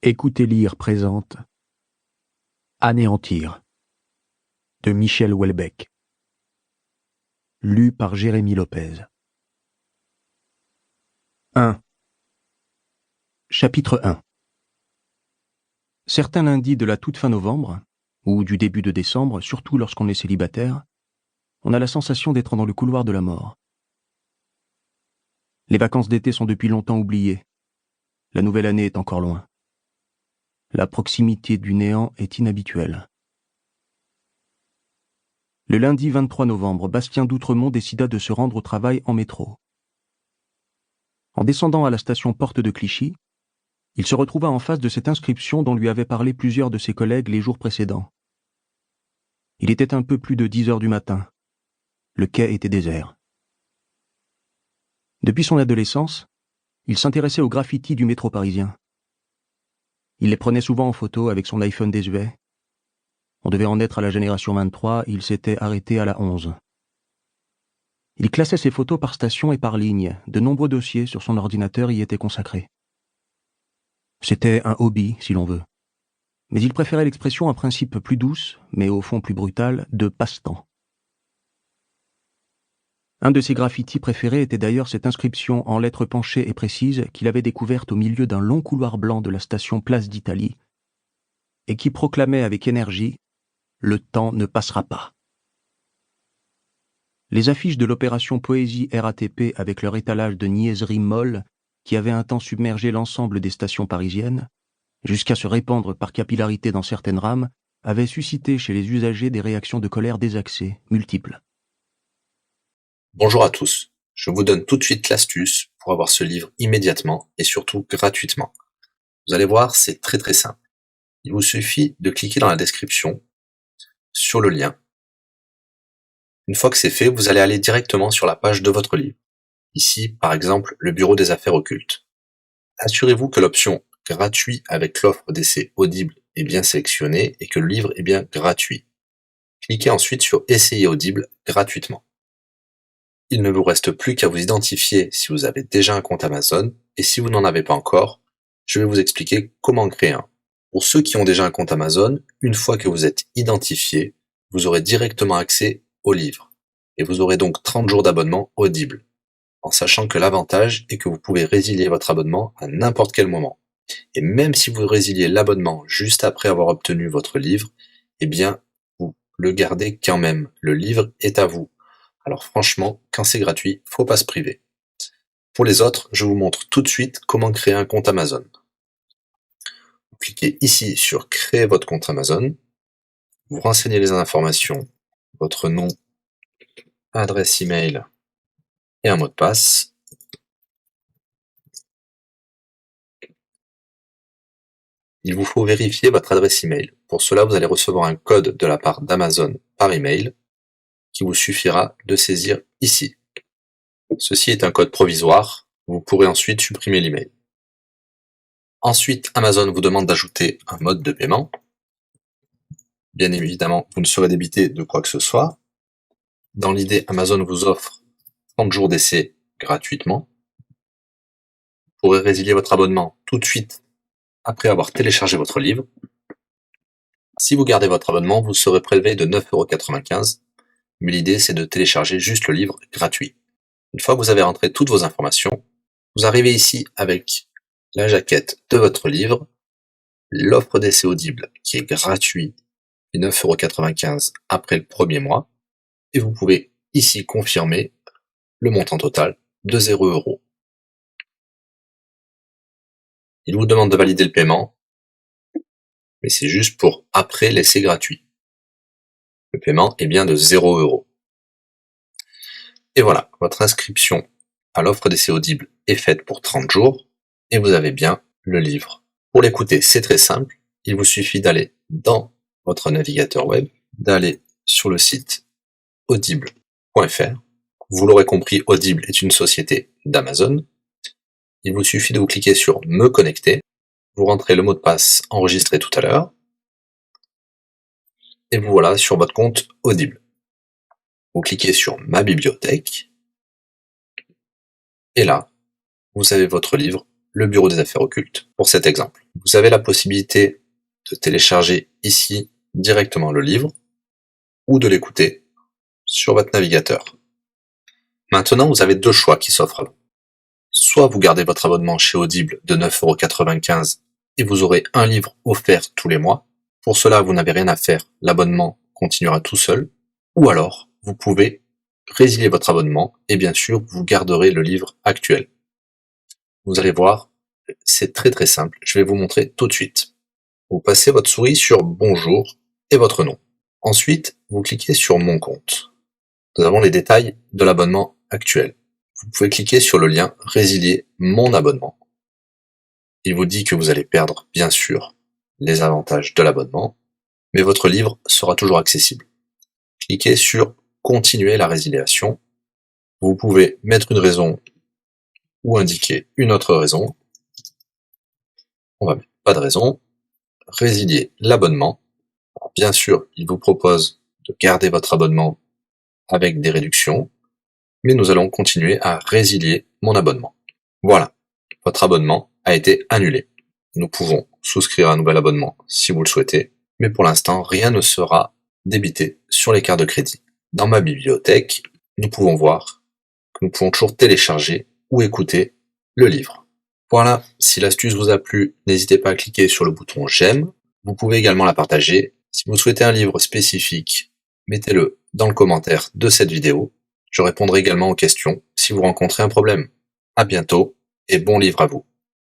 Écoutez lire présente Anéantir de Michel Houellebecq. Lu par Jérémy Lopez. 1. Chapitre 1. Certains lundis de la toute fin novembre, ou du début de décembre, surtout lorsqu'on est célibataire, on a la sensation d'être dans le couloir de la mort. Les vacances d'été sont depuis longtemps oubliées. La nouvelle année est encore loin. La proximité du néant est inhabituelle. Le lundi 23 novembre, Bastien d'Outremont décida de se rendre au travail en métro. En descendant à la station Porte de Clichy, il se retrouva en face de cette inscription dont lui avaient parlé plusieurs de ses collègues les jours précédents. Il était un peu plus de 10 heures du matin. Le quai était désert. Depuis son adolescence, il s'intéressait aux graffitis du métro parisien. Il les prenait souvent en photo avec son iPhone désuet. On devait en être à la génération 23, il s'était arrêté à la 11. Il classait ses photos par station et par ligne. De nombreux dossiers sur son ordinateur y étaient consacrés. C'était un hobby, si l'on veut. Mais il préférait l'expression à principe plus douce, mais au fond plus brutale, de passe-temps. Un de ses graffitis préférés était d'ailleurs cette inscription en lettres penchées et précises qu'il avait découverte au milieu d'un long couloir blanc de la station Place d'Italie et qui proclamait avec énergie « Le temps ne passera pas ». Les affiches de l'opération Poésie RATP avec leur étalage de niaiseries molles qui avait un temps submergé l'ensemble des stations parisiennes, jusqu'à se répandre par capillarité dans certaines rames, avaient suscité chez les usagers des réactions de colère désaxées, multiples. Bonjour à tous, je vous donne tout de suite l'astuce pour avoir ce livre immédiatement et surtout gratuitement. Vous allez voir, c'est très simple. Il vous suffit de cliquer dans la description sur le lien. Une fois que c'est fait, vous allez aller directement sur la page de votre livre. Ici, par exemple, le bureau des affaires occultes. Assurez-vous que l'option gratuit avec l'offre d'essai Audible est bien sélectionnée et que le livre est bien gratuit. Cliquez ensuite sur Essayer Audible gratuitement. Il ne vous reste plus qu'à vous identifier si vous avez déjà un compte Amazon, et si vous n'en avez pas encore, je vais vous expliquer comment créer un. Pour ceux qui ont déjà un compte Amazon, une fois que vous êtes identifié, vous aurez directement accès au livre, et vous aurez donc 30 jours d'abonnement Audible, en sachant que l'avantage est que vous pouvez résilier votre abonnement à n'importe quel moment. Et même si vous résiliez l'abonnement juste après avoir obtenu votre livre, eh bien, vous le gardez quand même. Le livre est à vous. Alors franchement, quand c'est gratuit, faut pas se priver. Pour les autres, je vous montre tout de suite comment créer un compte Amazon. Vous cliquez ici sur Créer votre compte Amazon. Vous renseignez les informations, votre nom, adresse email et un mot de passe. Il vous faut vérifier votre adresse email. Pour cela, vous allez recevoir un code de la part d'Amazon par email qui vous suffira de saisir ici. Ceci est un code provisoire. Vous pourrez ensuite supprimer l'email. Ensuite, Amazon vous demande d'ajouter un mode de paiement. Bien évidemment, vous ne serez débité de quoi que ce soit. Dans l'idée, Amazon vous offre 30 jours d'essai gratuitement. Vous pourrez résilier votre abonnement tout de suite après avoir téléchargé votre livre. Si vous gardez votre abonnement, vous serez prélevé de 9,95 €, mais l'idée c'est de télécharger juste le livre gratuit. Une fois que vous avez rentré toutes vos informations, vous arrivez ici avec la jaquette de votre livre, l'offre d'essai Audible qui est gratuit et 9,95 € après le premier mois, et vous pouvez ici confirmer le montant total de 0 €. Il vous demande de valider le paiement, mais c'est juste pour après l'essai gratuit. Le paiement est bien de 0 €. Et voilà, votre inscription à l'offre d'essai Audible est faite pour 30 jours, et vous avez bien le livre. Pour l'écouter, c'est très simple, il vous suffit d'aller dans votre navigateur web, d'aller sur le site audible.fr. Vous l'aurez compris, Audible est une société d'Amazon. Il vous suffit de vous cliquer sur Me connecter, vous rentrez le mot de passe enregistré tout à l'heure, et vous voilà sur votre compte Audible. Vous cliquez sur Ma bibliothèque, et là, vous avez votre livre, le Bureau des affaires occultes pour cet exemple. Vous avez la possibilité de télécharger ici directement le livre ou de l'écouter sur votre navigateur. Maintenant, vous avez deux choix qui s'offrent à vous. Soit vous gardez votre abonnement chez Audible de 9,95 € et vous aurez un livre offert tous les mois. Pour cela, vous n'avez rien à faire, l'abonnement continuera tout seul. Ou alors, vous pouvez résilier votre abonnement et bien sûr, vous garderez le livre actuel. Vous allez voir, c'est très simple, je vais vous montrer tout de suite. Vous passez votre souris sur Bonjour et votre nom. Ensuite, vous cliquez sur Mon compte. Nous avons les détails de l'abonnement actuel. Vous pouvez cliquer sur le lien Résilier mon abonnement. Il vous dit que vous allez perdre, bien sûr, les avantages de l'abonnement, mais votre livre sera toujours accessible. Cliquez sur Continuer la résiliation. Vous pouvez mettre une raison ou indiquer une autre raison. On va mettre pas de raison. Résilier l'abonnement. Bien sûr, il vous propose de garder votre abonnement avec des réductions, mais nous allons continuer à résilier mon abonnement. Voilà, votre abonnement a été annulé. Nous pouvons souscrire un nouvel abonnement si vous le souhaitez, mais pour l'instant, rien ne sera débité sur les cartes de crédit. Dans ma bibliothèque, nous pouvons voir que nous pouvons toujours télécharger ou écouter le livre. Voilà, si l'astuce vous a plu, n'hésitez pas à cliquer sur le bouton j'aime. Vous pouvez également la partager. Si vous souhaitez un livre spécifique, mettez-le dans le commentaire de cette vidéo. Je répondrai également aux questions si vous rencontrez un problème. À bientôt et bon livre à vous.